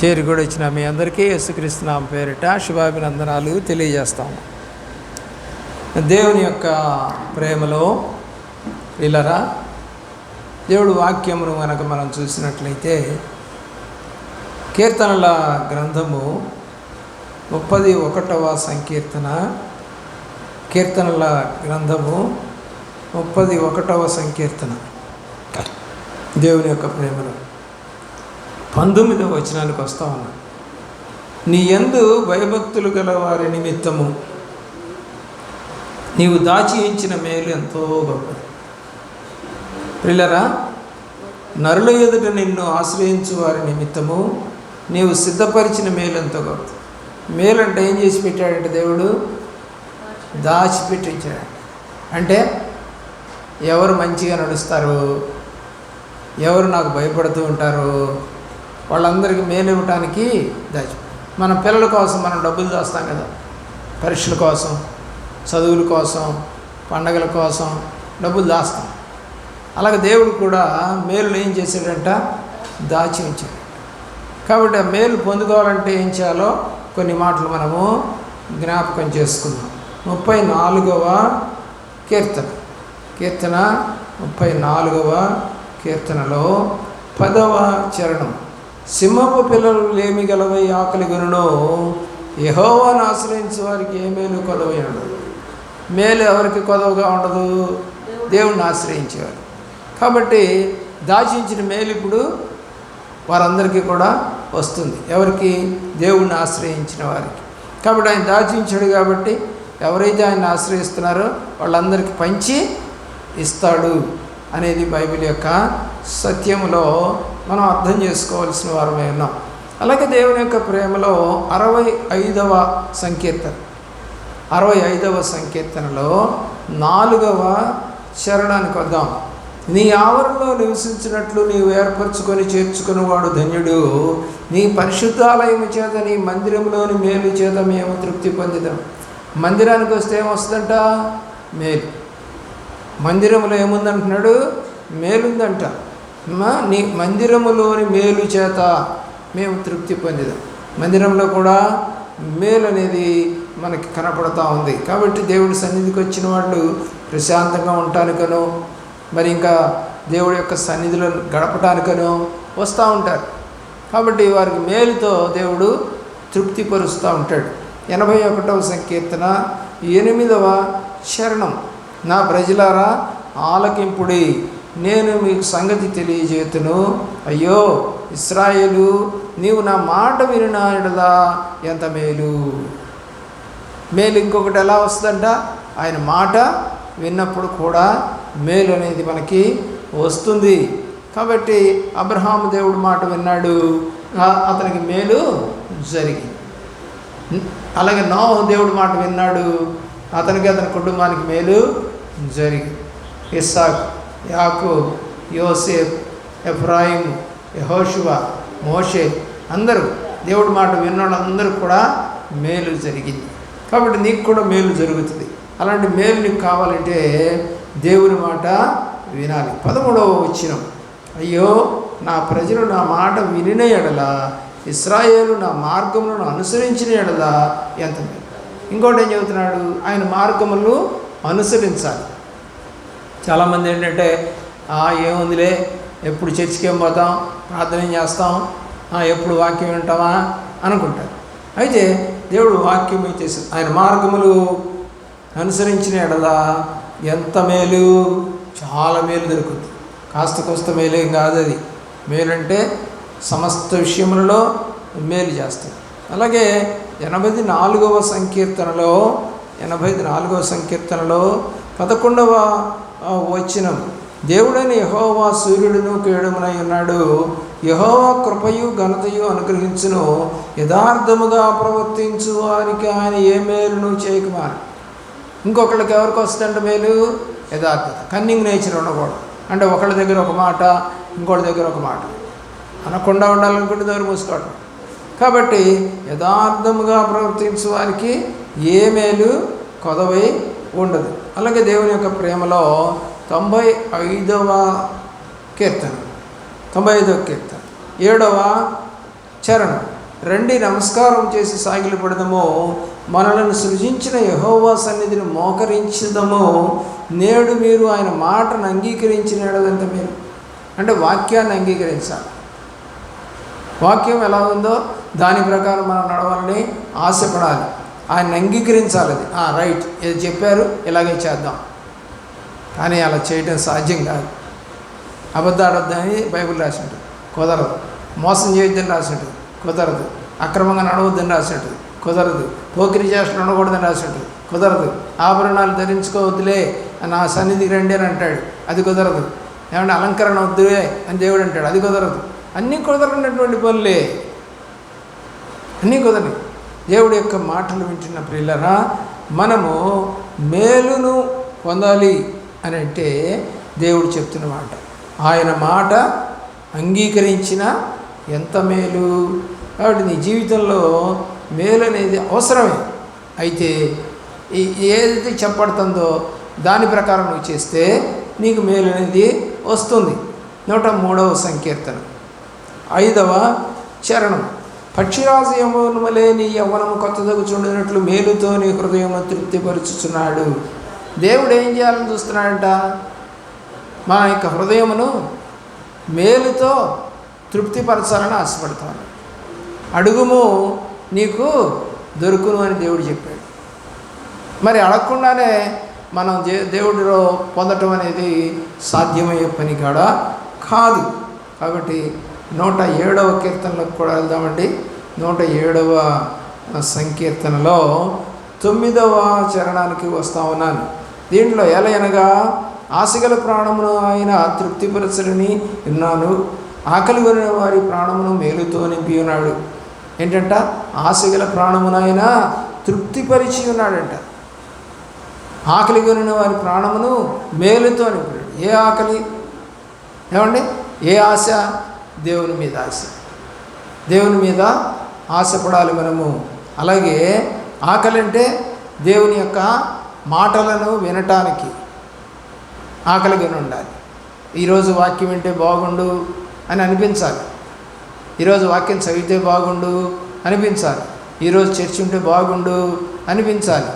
చేరి కూడా వచ్చిన మీ అందరికీ యేసుక్రీస్తు నామమున పేరిట శుభాభినందనాలు తెలియజేస్తాము. దేవుని యొక్క ప్రేమలో పిల్లరా, దేవుడు వాక్యమును కనుక మనం చూసినట్లయితే కీర్తనల గ్రంథము 31వ సంకీర్తన, కీర్తనల గ్రంథము 31వ సంకీర్తన దేవుని యొక్క ప్రేమలో 19వ వచనానికి వస్తా ఉన్నా. నీ యందు భయభక్తులు గల వారి నిమిత్తము నీవు దాచి ఉంచిన మేలు ఎంతో గొప్పది. ప్రియులారా, నరుల ఎదుట నిన్ను ఆశ్రయించు వారి నిమిత్తము నీవు సిద్ధపరిచిన మేలు ఎంతో గొప్పది. మేలు అంటే ఏం చేసి పెట్టాడంటే దేవుడు దాచిపెట్టించాడు. అంటే ఎవరు మంచిగా నడుస్తారు, ఎవరు నాకు భయపడుతూ ఉంటారు, వాళ్ళందరికీ మేలు ఇవ్వటానికి దాచి. మన పిల్లల కోసం మనం డబ్బులు దాస్తాం కదా, పరీక్షల కోసం, చదువుల కోసం, పండగల కోసం డబ్బులు దాస్తాం. అలాగే దేవుడు కూడా మేలును ఏం చేశాడంట, దాచి ఉంచాడు. కాబట్టి ఆ మేలు పొందుకోవాలంటే ఏం చేయాలో కొన్ని మాటలు మనము జ్ఞాపకం చేసుకుందాం. 34వ కీర్తన, 34వ కీర్తనలో 10వ చరణం. సింహపు పిల్లలు లేమి గలవై ఆకలి గొనును, యెహోవాను ఆశ్రయించే వారికి ఏ మేలు కొదవై ఉండదు. మేలు ఎవరికి కొదవగా ఉండదు, దేవుణ్ణి ఆశ్రయించేవారు. కాబట్టి దాచించిన మేలు ఇప్పుడు వారందరికీ కూడా వస్తుంది. ఎవరికి? దేవుణ్ణి ఆశ్రయించిన వారికి. కాబట్టి ఆయన దాచించాడు కాబట్టి ఎవరైతే ఆయన ఆశ్రయిస్తున్నారో వాళ్ళందరికీ పంచి ఇస్తాడు అనేది బైబిల్ యొక్క సత్యములో మనం అర్థం చేసుకోవాల్సిన వారమే ఉన్నాం. అలాగే దేవుని యొక్క ప్రేమలో 65వ సంకీర్తన, 65వ సంకీర్తనలో 4వ చరణానికి వద్దాం. నీ ఆవరణలో నివసించినట్లు నీవు ఏర్పరచుకొని చేర్చుకుని వాడు ధన్యుడు. నీ పరిశుద్ధాలయము చేత, నీ మందిరంలోని మేలు చేత మేము తృప్తి పొందుదాం. మందిరానికి వస్తే ఏమొస్తుందంట? మేలు. మందిరంలో ఏముందంటున్నాడు? మేలుందంట. నీ మందిరములోని మేలు చేత మేము తృప్తి పొందుదాం. మందిరంలో కూడా మేలు అనేది మనకి కనపడుతూ ఉంది. కాబట్టి దేవుడి సన్నిధికి వచ్చిన వాళ్ళు ప్రశాంతంగా ఉండటానికనో, మరి ఇంకా దేవుడి యొక్క సన్నిధిలో గడపటానికనో వస్తూ ఉంటారు. కాబట్టి వారికి మేలుతో దేవుడు తృప్తిపరుస్తూ ఉంటాడు. 81వ సంకీర్తన 8వ చరణం. నా ప్రజలారా ఆలకింపుడి, నేను మీకు సంగతి తెలియజేతును. అయ్యో ఇశ్రాయేలు, నీవు నా మాట వినిన యెడల ఎంత మేలు. మేలు ఇంకొకటి ఎలా వస్తుందంట? ఆయన మాట విన్నప్పుడు కూడా మేలు అనేది మనకి వస్తుంది. కాబట్టి అబ్రహాము దేవుడు మాట విన్నాడు, అతనికి మేలు జరిగింది. అలాగే నోహు దేవుడు మాట విన్నాడు, అతనికి, అతని కుటుంబానికి మేలు జరిగింది. ఇస్సాకు, యాకోబు, యోసేపు, ఎఫ్రాయిము, యెహోషువ, మోషే అందరూ దేవుడి మాట విన్నోళ్ళందరూ కూడా మేలు జరిగింది. కాబట్టి నీకు కూడా మేలు జరుగుతుంది. అలాంటి మేలు నీకు కావాలంటే దేవుని మాట వినాలి. 13వ వచనం. అయ్యో నా ప్రజలు నా మాట వినిన యెడల, ఇశ్రాయేలు నా మార్గములను అనుసరించిన యెడల ఎంత మేలు. ఇంకోటి ఏం చెబుతున్నాడు? ఆయన మార్గములను అనుసరించాలి. చాలామంది ఏంటంటే ఏముందిలే, ఎప్పుడు చర్చికి ఏం పోతాం, ప్రార్థన చేస్తాం, ఎప్పుడు వాక్యం వింటామా అనుకుంటారు. అయితే దేవుడు వాక్యం ఇచ్చేసి ఆయన మార్గములు అనుసరించిన యెడల ఎంత మేలు, చాలా మేలు దొరుకుతుంది. కాస్త కోస్త మేలేం కాదు అది. మేలంటే సమస్త విషయములలో మేలు చేస్తాడు. అలాగే 84వ సంకీర్తనలో 11వ వచనం. దేవుడైన యెహోవా సూర్యుడును కేడుమునై ఉన్నాడు. యెహోవా కృపయు ఘనతయు అనుగ్రహించును. యథార్థముగా ప్రవర్తించు వారికి ఆయన ఏ మేలును చేయకుమారు. ఇంకొకళ్ళకి ఎవరికి వస్తుందంటే మేలు? యథార్థత, కన్నింగ్ నేచర్ ఉండకూడదు. అంటే ఒకళ్ళ దగ్గర ఒక మాట, ఇంకోటి దగ్గర ఒక మాట అనకుండా ఉండాలనుకుంటే దగ్గర మూసుకోవడం. కాబట్టి యథార్థముగా ప్రవర్తించే వారికి ఏ మేలు కొదవై ఉండదు. అలాగే దేవుని యొక్క ప్రేమలో 95వ కీర్తన 7వ చరణం. రండి నమస్కారం చేసి సాగిలపడదము, మనలను సృజించిన యెహోవా సన్నిధిని మోకరించుదము. నేడు మీరు ఆయన మాటను అంగీకరించినదంత మీరు అంటే వాక్యాన్ని అంగీకరించాలి. వాక్యం ఎలా ఉందో దాని ప్రకారం మనం నడవాలని ఆశపడాలి. ఆయన అంగీకరించాలి. అది రైట్, ఇది చెప్పారు, ఇలాగే చేద్దాం. కానీ అలా చేయడం సాధ్యం కాదు. అబద్ధాడొద్దని బైబిల్ రాసి ఉంటుంది, కుదరదు. మోసం చేయొద్దని రాసి ఉంటుంది, కుదరదు. అక్రమంగా నడవద్దని రాసి ఉంటుంది, కుదరదు. పోకిరి చేష్టలు ఉండకూడదని రాసి ఉంటుంది, కుదరదు. ఆభరణాలు ధరించుకోవద్దులే నా సన్నిధికి రండి అని అంటాడు, అది కుదరదు. ఏమంటే అలంకరణ వద్దులే అని దేవుడు అంటాడు, అది కుదరదు. అన్నీ కుదరనటువంటి పనులే, అన్నీ కుదరని. దేవుడి యొక్క మాటలు వింటున్న ప్రియులారా, మనము మేలును పొందాలి అని అంటే దేవుడు చెప్తున్న మాట, ఆయన మాట అంగీకరించిన ఎంత మేలు. కాబట్టి నీ జీవితంలో మేలు అనేది అవసరమే. అయితే ఏదైతే చెప్పబడుతుందో దాని ప్రకారం నువ్వు చేస్తే నీకు మేలు అనేది వస్తుంది. 103వ సంకీర్తన 5వ చరణం. పక్షిరాజు యవ్వనములే నీ యవ్వనము కొత్తదగు చూడనట్లు మేలుతో నీ హృదయము తృప్తిపరుచుచున్నాడు. దేవుడు ఏం చేయాలని చూస్తున్నాడంట? మన యొక్క హృదయమును మేలుతో తృప్తిపరచాలని ఆశపడతాను. అడుగుము నీకు దొరుకును అని దేవుడు చెప్పాడు. మరి అడగకుండానే మనం దేవుడిలో పొందటం అనేది సాధ్యమయ్యే పని కూడా కాదు. కాబట్టి 107వ కీర్తనలోకి కూడా వెళ్దామండి. 107వ సంకీర్తనలో 9వ చరణానికి వస్తూ ఉన్నాను. దీంట్లో ఎలయనగా ఆశగల ప్రాణమును ఆయన తృప్తిపరచడని విన్నాను, ఆకలి కొనిన వారి ప్రాణమును మేలుతో నింపి ఉన్నాడు. ఏంటంట? ఆశగల ప్రాణమును ఆయన తృప్తిపరిచి ఉన్నాడంట. ఆకలి కొనిన వారి ప్రాణమును మేలుతో నింపాడు. ఏ ఆకలి? ఏమండి? ఏ ఆశ? దేవుని మీద ఆశ. దేవుని మీద ఆశపడాలి మనము. అలాగే ఆకలి అంటే దేవుని యొక్క మాటలను వినటానికి ఆకలిగా ఉండాలి. ఈరోజు వాక్యం వింటే బాగుండు అని అనిపించాలి. ఈరోజు వాక్యం చదివితే బాగుండు అనిపించాలి. ఈరోజు చర్చ్ ఉంటే బాగుండు అనిపించాలి.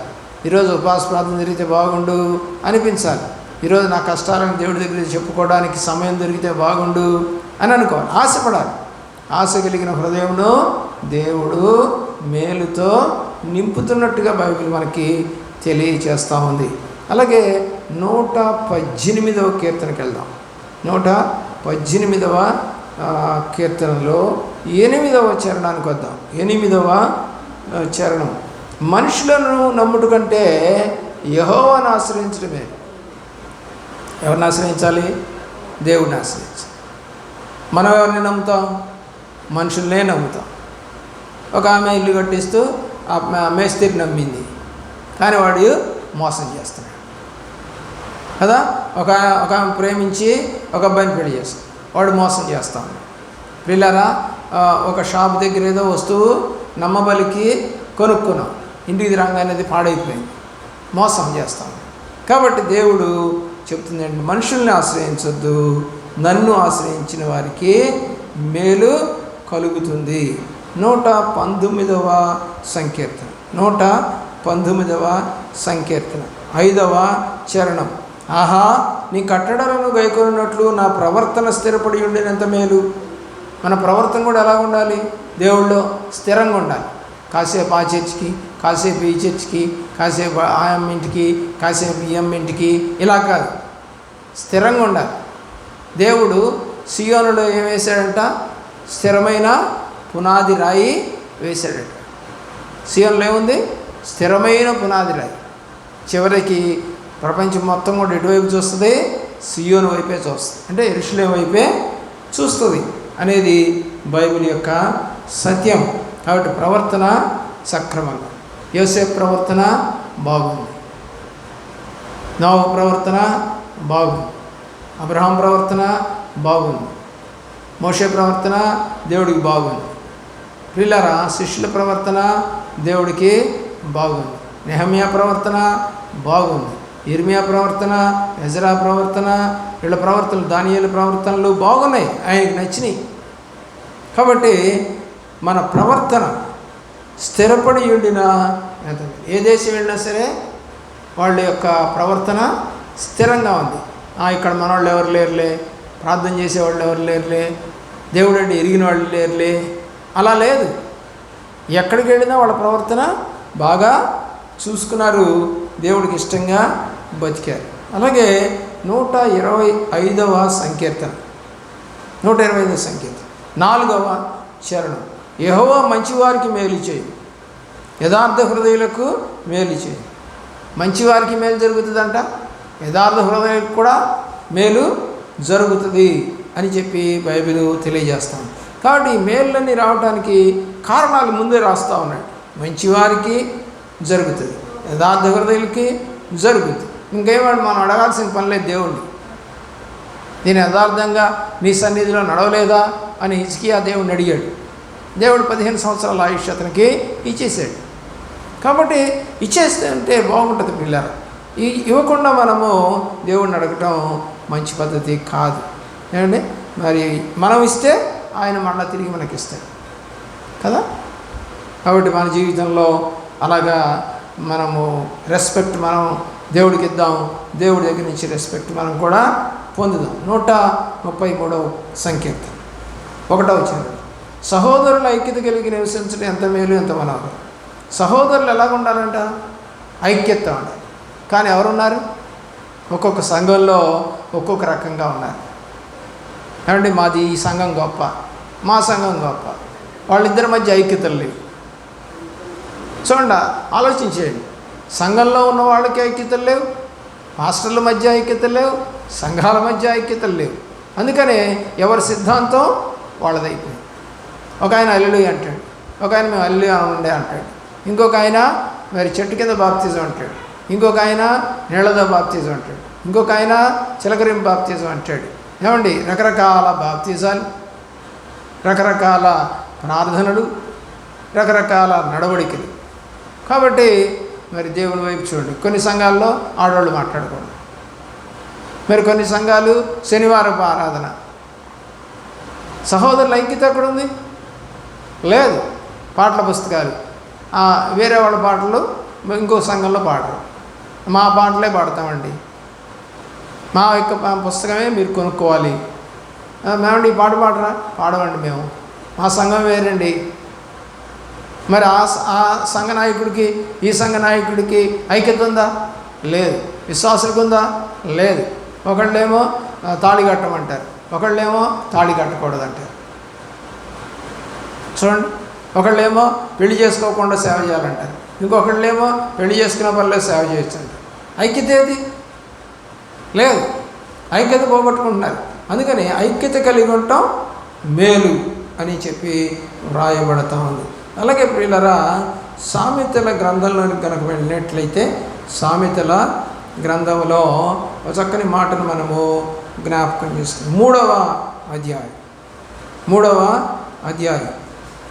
ఈరోజు ఉపవాస ప్రార్థన జరిగితే బాగుండు అనిపించాలి. ఈరోజు నా కష్టాలను దేవుడి దగ్గర చెప్పుకోవడానికి సమయం దొరికితే బాగుండు అని అనుకోవాలి. ఆశపడాలి. ఆశ కలిగిన హృదయంలో దేవుడు మేలుతో నింపుతున్నట్టుగా బైబిల్ మనకి తెలియచేస్తూ ఉంది. అలాగే 118వ కీర్తనకి వెళ్దాం. 118వ కీర్తనలో 8వ చరణానికి వద్దాం. 8వ చరణం. మనుషులను నమ్ముట కంటే యెహోవాను ఆశ్రయించడమే. ఎవరిని ఆశ్రయించాలి? దేవుడిని ఆశ్రయించాలి. మనం ఎవరిని నమ్ముతాం? మనుషులనే నమ్ముతాం. ఒక ఆమె ఇల్లు కట్టిస్తూ ఆ మేస్త్రిని నమ్మింది, కానీ వాడు మోసం చేస్తున్నాడు కదా. ఒక ఆమె ప్రేమించి ఒక అబ్బాయిని పెళ్లి చేస్తాడు, వాడు మోసం చేస్తాడు. పిల్లరా, ఒక షాప్ దగ్గర ఏదో వస్తువు నమ్మబలికి కొనుక్కున్నాం, ఇంటికి రాగానే అది పాడైపోయింది, మోసం చేస్తాం. కాబట్టి దేవుడు చెప్తుందండి, మనుషుల్ని ఆశ్రయించొద్దు, నన్ను ఆశ్రయించిన వారికి మేలు కలుగుతుంది. 119వ సంకీర్తన 119వ సంకీర్తన 5వ చరణం. ఆహా, నీ కట్టడలను గైకొన్నట్లు నా ప్రవర్తన స్థిరపడి ఉండినంత మేలు. మన ప్రవర్తన కూడా ఎలా ఉండాలి? దేవుళ్ళో స్థిరంగా ఉండాలి. కాసేపు ఆ చర్చికి, కాసేపు ఈ చర్చికి, కాసేపు ఆ ఇంటికి, కాసేపు ఈ ఇంటికి, ఇలా కాదు, స్థిరంగా ఉండాలి. దేవుడు సియోనులో ఏం వేశాడంట? స్థిరమైన పునాది రాయి వేశాడట. సియోనులో ఏముంది? స్థిరమైన పునాది రాయి. చివరికి ప్రపంచం మొత్తం కూడా ఎటువైపు చూస్తుంది? సియోను వైపే చూస్తుంది, అంటే యెరూషలేము వైపే చూస్తుంది అనేది బైబిల్ యొక్క సత్యం. కాబట్టి ప్రవర్తన సక్రమంగా, యోసేపు ప్రవర్తన బాగుంది, నోవహు ప్రవర్తన బాగుంది, అబ్రహాం ప్రవర్తన బాగుంది, మోషే ప్రవర్తన దేవుడికి బాగుంది. ప్రియులారా, శిష్యుల ప్రవర్తన దేవుడికి బాగుంది. నెహమ్యా ప్రవర్తన బాగుంది, ఇర్మియా ప్రవర్తన, ఎజ్రా ప్రవర్తన, వీళ్ళ ప్రవర్తనలు, దానియేలు ప్రవర్తనలు బాగున్నాయి, ఆయనకి నచ్చినాయి. కాబట్టి మన ప్రవర్తన స్థిరపడి ఉండిన ఏ దేశం వెళ్ళినా సరే వాళ్ళ యొక్క ప్రవర్తన స్థిరంగా ఉంది. ఇక్కడ మనవాళ్ళు ఎవరు లేరులే, ప్రార్థన చేసేవాళ్ళు ఎవరు లేరులే, దేవుడు అంటే ఎరిగిన వాళ్ళు లేరులే, అలా లేదు. ఎక్కడికి వెళ్ళినా వాళ్ళ ప్రవర్తన బాగా చూసుకున్నారు, దేవుడికి ఇష్టంగా బతికారు. అలాగే 125వ సంకీర్తన 125వ సంకీర్తన 4వ చరణం, యెహోవా మంచివారికి మేలు చేయి, యథార్థ హృదయులకు మేలు చేయి. మంచివారికి మేలు జరుగుతుందంట, యథార్థ హృదయులకు కూడా మేలు జరుగుతుంది అని చెప్పి బైబిల్ తెలియజేస్తాం. కాబట్టి ఈ మేళ్ళన్నీ రావడానికి కారణాలు ముందే రాస్తూ ఉన్నాడు. మంచివారికి జరుగుతుంది, యథార్థ హృదయులకి జరుగుతుంది. ఇంకేమాడు మనం అడగాల్సిన పని లేదు దేవుణ్ణి. నేను యథార్థంగా నీ సన్నిధిలో నడవలేదా అని హిజ్కియా దేవుడిని అడిగాడు. దేవుడు 15 సంవత్సరాల ఆయుష్ అతనికి ఇచ్చేసాడు. కాబట్టి ఇచ్చేస్తే అంటే బాగుంటుంది పిల్లలు. ఇవ్వకుండా మనము దేవుడిని అడగటం మంచి పద్ధతి కాదు. ఏమండి, మరి మనం ఇస్తే ఆయన మళ్ళీ తిరిగి మనకి ఇస్తాడు కదా. కాబట్టి మన జీవితంలో అలాగా మనము రెస్పెక్ట్ మనం దేవుడికి ఇద్దాం, దేవుడి దగ్గర నుంచి రెస్పెక్ట్ మనం కూడా పొందుదాం. 133వ సంకీర్తన 1వ చరణం, సహోదరుల ఐక్యత కలిగి నివసించడం ఎంత మేలు, ఎంత మనోహరం. సహోదరులు ఎలాగ ఉండాలంట? ఐక్యత ఉండాలి. కానీ ఎవరున్నారు? ఒక్కొక్క సంఘంలో ఒక్కొక్క రకంగా ఉన్నారు. ఏమంటే మాది ఈ సంఘం గొప్ప, మా సంఘం గొప్ప, వాళ్ళిద్దరి మధ్య ఐక్యతలు లేవు. చూడండి, ఆలోచించేయండి. సంఘంలో ఉన్న వాళ్ళకి ఐక్యతలు లేవు, మాస్టర్ల మధ్య ఐక్యతలు లేవు, సంఘాల మధ్య ఐక్యతలు లేవు. అందుకనే ఎవరి సిద్ధాంతం వాళ్ళదైపోయింది. ఒక ఆయన హల్లెలూయా అంటాడు, ఒక ఆయన మేము హల్లెలూయా ఉండే అంటాడు, ఇంకొక ఆయన మరి చెట్టు కింద బాప్తిజం అంటాడు, ఇంకొక ఆయన నీళ్ళతో బాప్తిజం అంటాడు, ఇంకొక ఆయన చిలకరింపు బాప్తిజం అంటాడు. ఏమండి, రకరకాల బాప్తిజాలు, రకరకాల ప్రార్థనలు, రకరకాల నడవడికలు. కాబట్టి మరి దేవుని వైపు చూడండి. కొన్ని సంఘాల్లో ఆడవాళ్ళు మాట్లాడకూడదు, మరి కొన్ని సంఘాలు శనివారపు ఆరాధన. సహోదరుల ఐక్యత ఎక్కడుంది? లేదు. పాటల పుస్తకాలు, వేరే వాళ్ళ పాటలు ఇంకో సంఘంలో పాడరు, మా పాటలే పాడతామండి, మా యొక్క పుస్తకమే మీరు కొనుక్కోవాలి. మేమండి ఈ పాట పాడరా? పాడమండి మేము, మా సంఘం వేరండి. మరి ఆ సంఘ నాయకుడికి ఈ సంఘ నాయకుడికి ఐక్యత ఉందా? లేదు. విశ్వాసులకు ఉందా? లేదు. ఒకళ్ళేమో తాళి కట్టమంటారు, ఒకళ్ళేమో తాళి కట్టకూడదంటారు. చూడండి, ఒకళ్ళేమో పెళ్లి చేసుకోకుండా సేవ చేయాలంటారు, ఇంకొకళ్ళేమో పెళ్లి చేసుకున్న పనిలో సేవ చేయొచ్చు అంటారు. ఐక్యత ఏది? లేదు. ఐక్యత పోగొట్టుకుంటున్నారు. అందుకని ఐక్యత కలిగి ఉండటం మేలు అని చెప్పి వ్రాయబడతా ఉంది. అలాగే ప్రియులరా, సామెతల గ్రంథంలోకి కనుక వెళ్ళినట్లయితే సామెతల గ్రంథంలో ఒక చక్కని మాటను మనము జ్ఞాపకం చేసుకుంటాం. 3వ అధ్యాయం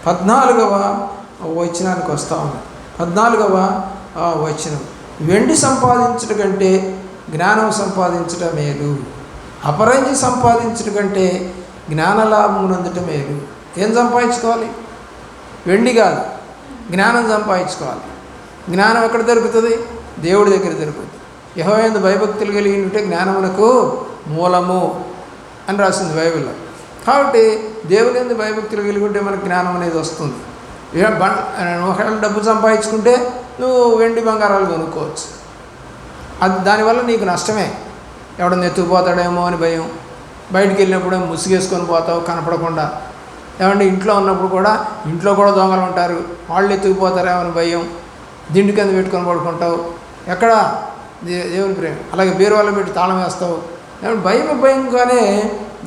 14వ వచనానికి వస్తూ ఉన్నాం. 14వ వచనం, వెండి సంపాదించడం కంటే జ్ఞానం సంపాదించడం మేలు, అపరంజి సంపాదించడం కంటే జ్ఞానలాభం పొందటం మేలు. ఏం సంపాదించుకోవాలి? వెండి కాదు, జ్ఞానం సంపాదించుకోవాలి. జ్ఞానం ఎక్కడ దొరుకుతుంది? దేవుడి దగ్గర దొరుకుతుంది. యెహోవా యందు భయభక్తులు కలిగి ఉంటే జ్ఞానమునకు మూలము అని రాసింది బైబిల్లో. కాబట్టి దేవుని యందు భయభక్తులు కలిగి ఉంటే మనకు జ్ఞానం అనేది వస్తుంది. ఒకవేళ డబ్బు సంపాదించుకుంటే నువ్వు వెండి బంగారాలు కొనుక్కోవచ్చు, అది దానివల్ల నీకు నష్టమే. ఎవడన్నా ఎత్తుకుపోతాడేమో అని భయం, బయటికి వెళ్ళినప్పుడు ముసుగేసుకొని పోతావు కనపడకుండా. ఏమంటే ఇంట్లో ఉన్నప్పుడు కూడా ఇంట్లో కూడా దొంగలు ఉంటారు, వాళ్ళు ఎత్తుకుపోతారేమో అని భయం, దిండు కింద పెట్టుకొని పడుకుంటావు. ఎక్కడ దేవుని ప్రేమ. అలాగే బీరువాలో పెట్టి తాళం వేస్తావు. ఏమంటే భయంగానే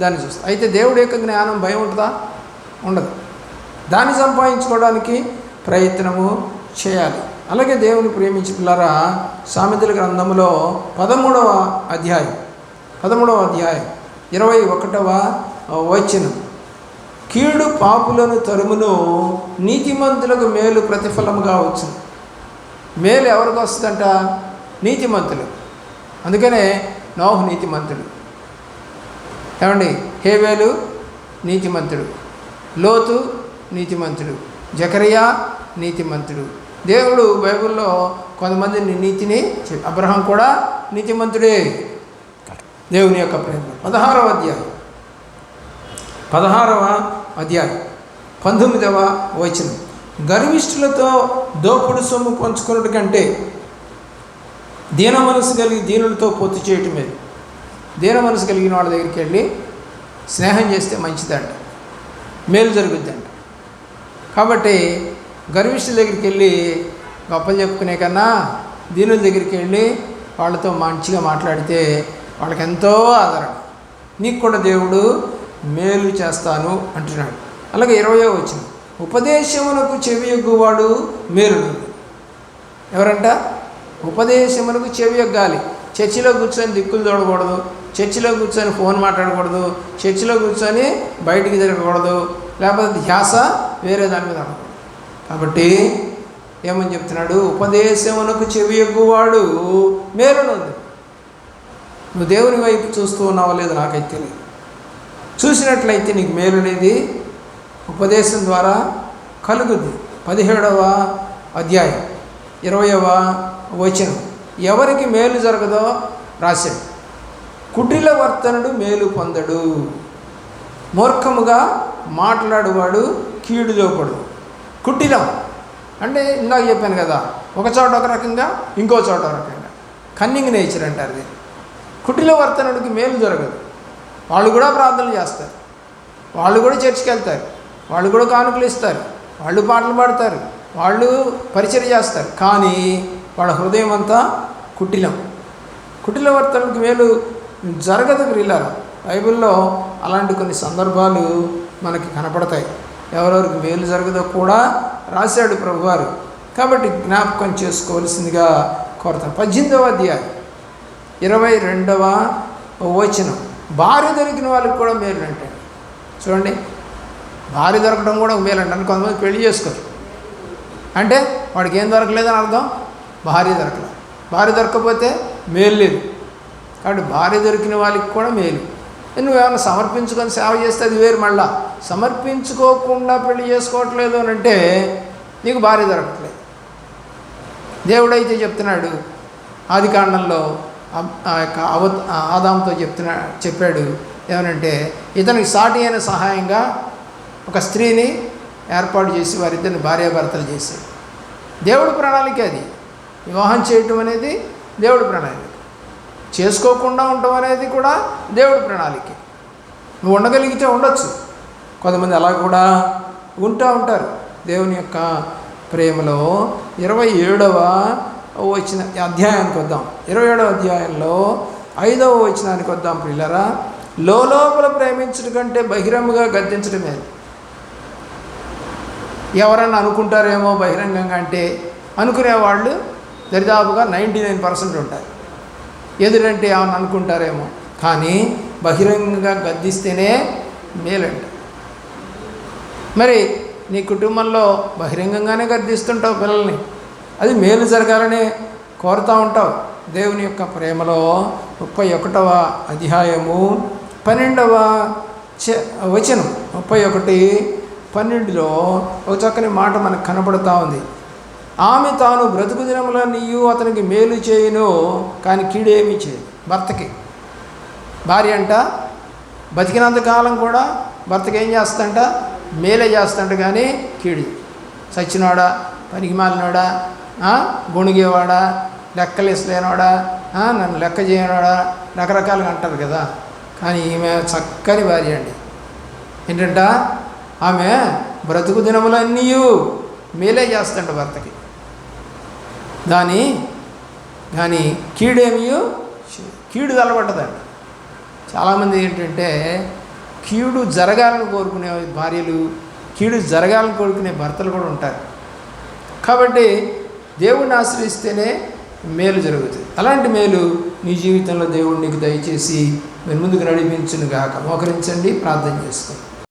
దాన్ని చూస్తావు. అయితే దేవుడి యొక్క జ్ఞానం భయం ఉంటుందా? ఉండదు. దాన్ని సంపాదించుకోవడానికి ప్రయత్నము చేయాలి. అలాగే దేవుని ప్రేమించి పిల్లరా, సామెతల గ్రంథంలో 13వ అధ్యాయం 21వ వచనం, కీడు పాపులను తరుమును, నీతిమంతులకు మేలు ప్రతిఫలముగా వచ్చును. మేలు ఎవరికి వస్తుందంట? నీతిమంతులు. అందుకనే నోహు నీతిమంతుడు. ఏమండి, హేబేలు నీతిమంతుడు, లోతు నీతిమంతుడు, జకరియా నీతిమంతుడు. దేవుడు బైబిల్లో కొంతమంది నీతిని అబ్రహాం కూడా నీతిమంతుడే. దేవుని యొక్క ప్రేమ 16వ అధ్యాయం 19వ వచనం. గర్విష్ఠులతో దోపుడు సొమ్ము పంచుకున్నట్టు కంటే దీన మనసు కలిగి దీనులతో పొత్తు చేయటం లేదు. దీన మనసు కలిగిన వాళ్ళ దగ్గరికి వెళ్ళి స్నేహం చేస్తే మంచిదంట, మేలు జరుగుద్దంట. కాబట్టి గర్విష్ఠుల దగ్గరికి వెళ్ళి గొప్పలు చెప్పుకునే కన్నా దీనుల దగ్గరికి వెళ్ళి వాళ్ళతో మంచిగా మాట్లాడితే వాళ్ళకి ఎంతో ఆదరణ. నీకు కూడా దేవుడు మేలు చేస్తాను అంటున్నాడు. అలాగే 20వ వచనం. ఉపదేశమునకు చెవియొగ్గువాడు మేలుడు. ఎవరంట? ఉపదేశమునకు చెవియొగ్గాలి. చర్చిలో కూర్చొని దిక్కులు చూడకూడదు, చర్చిలో కూర్చొని ఫోన్ మాట్లాడకూడదు, చర్చిలో కూర్చొని బయటికి తిరగకూడదు, లేకపోతే ధ్యాస వేరే దాని మీద ఉండకూడదు. కాబట్టి ఏమని చెప్తున్నాడు? ఉపదేశమునకు చెవియొగ్గువాడు మేలునుంది. నువ్వు దేవుని వైపు చూస్తూ ఉన్నావో లేదో నాకైతే తెలియదు. చూసినట్లయితే నీకు మేలు అనేది ఉపదేశం ద్వారా కలుగుద్ది. 17వ అధ్యాయం 20వ వచనం. ఎవరికి మేలు జరగదో రాశాడు. కుటిల వర్తనుడు మేలు పొందడు, మూర్ఖముగా మాట్లాడువాడు కీడు చూపడు. కుటిలం అంటే ఇందాక చెప్పాను కదా, ఒక చోట ఒక రకంగా ఇంకో చోట ఒక రకంగా, కన్నింగ్ నేచర్ అంటారు దీన్ని. కుటిల వర్తనుడికి మేలు జరగదు. వాళ్ళు కూడా ప్రార్థనలు చేస్తారు, వాళ్ళు కూడా చర్చికి వెళ్తారు, వాళ్ళు కూడా కానుకలు ఇస్తారు, వాళ్ళు పాటలు పాడతారు, వాళ్ళు పరిచయం చేస్తారు, కానీ వాళ్ళ హృదయం అంతా కుటిలం. కుటిల వర్తనుడికి మేలు జరగదు ప్రియులారా. బైబిల్లో అలాంటి కొన్ని సందర్భాలు మనకి కనపడతాయి. ఎవరెవరికి మేలు జరగదో కూడా రాశాడు ప్రభువారు. కాబట్టి జ్ఞాపకం చేసుకోవాల్సిందిగా కోరుతాను. 18వ అధ్యాయం 22వ వచనం. భార్య దొరికిన వాళ్ళకి కూడా మేలు అంటే చూడండి, భార్య దొరకడం కూడా ఒక మేలు అంటే. కొంతమంది పెళ్లి చేసుకోరు అంటే వాడికి ఏం దొరకలేదని అర్థం, భార్య దొరకలేదు. భార్య దొరకకపోతే మేలు లేదు. కాబట్టి భార్య దొరికిన వాళ్ళకి కూడా మేలు. నువ్వేమైనా సమర్పించుకొని సేవ చేస్తే అది వేరు. మళ్ళా సమర్పించుకోకుండా పెళ్లి చేసుకోవట్లేదు అని అంటే నీకు భార్య దొరకట్లేదు. దేవుడైతే చెప్తున్నాడు ఆదికాండంలో ఆదాముతో చెప్పాడు ఏమనంటే, ఇతనికి సాటి అయిన సహాయంగా ఒక స్త్రీని ఏర్పాటు చేసి వారిద్దరిని భార్యాభర్తలు చేశాడు. దేవుడి ప్రణాళిక అది. వివాహం చేయటం అనేది దేవుడి ప్రణాళిక, చేసుకోకుండా ఉండటం అనేది కూడా దేవుడి ప్రణాళిక. నువ్వు ఉండగలిగితే ఉండొచ్చు, కొంతమంది అలా కూడా ఉంటారు. దేవుని యొక్క ప్రేమలో 27వ అధ్యాయానికి వద్దాం. 27వ అధ్యాయంలో 5వ వచనానికి వద్దాం ప్రియులారా. లోపల ప్రేమించడం కంటే బహిరంగంగా గద్దించడమే. ఎవరన్నా అనుకుంటారేమో బహిరంగంగా అంటే, అనుకునేవాళ్ళు దరిదాపుగా 99% ఉంటారు. ఎదురంటే ఏమన్నా అనుకుంటారేమో, కానీ బహిరంగంగా గద్దిస్తేనే మేలంట. మరి నీ కుటుంబంలో బహిరంగంగానే గద్దిస్తుంటావు పిల్లల్ని, అది మేలు జరగాలనే కోరుతూ ఉంటావు. దేవుని యొక్క ప్రేమలో 31వ అధ్యాయము 12వ వచనం 31:12లో ఒక చక్కని మాట మనకు కనపడుతూ ఉంది. ఆమె తాను బ్రతుకు దినముల నీయు అతనికి మేలు చేయను, కానీ కీడేమీ చేయదు. భర్తకి భార్య అంట బతికినంతకాలం కూడా భర్తకి ఏం చేస్తంట? మేలే చేస్తంట, కానీ కీడు. సచ్చినోడా, పనికి మాలినోడా, గొణిగేవాడా, లెక్కలేసలేనోడా, నన్ను లెక్క చేయనోడా, రకరకాలుగా అంటారు కదా. కానీ ఈమె చక్కని భార్య అండి. ఏంటంట? ఆమె బ్రతుకు దినములన్నీ మేలే చేస్తంట భర్తకి, కానీ కీడు తలబడ్డదంట. చాలామంది ఏంటంటే కీడు జరగాలని కోరుకునే భార్యలు, కీడు జరగాలని కోరుకునే భర్తలు కూడా ఉంటారు. కాబట్టి దేవుడిని ఆశ్రయిస్తేనే మేలు జరుగుతుంది. అలాంటి మేలు నీ జీవితంలో దేవుడు నీకు దయచేసి ముందుకు నడిపించును గాక. మోకరించండి, ప్రార్థన చేసుకోండి.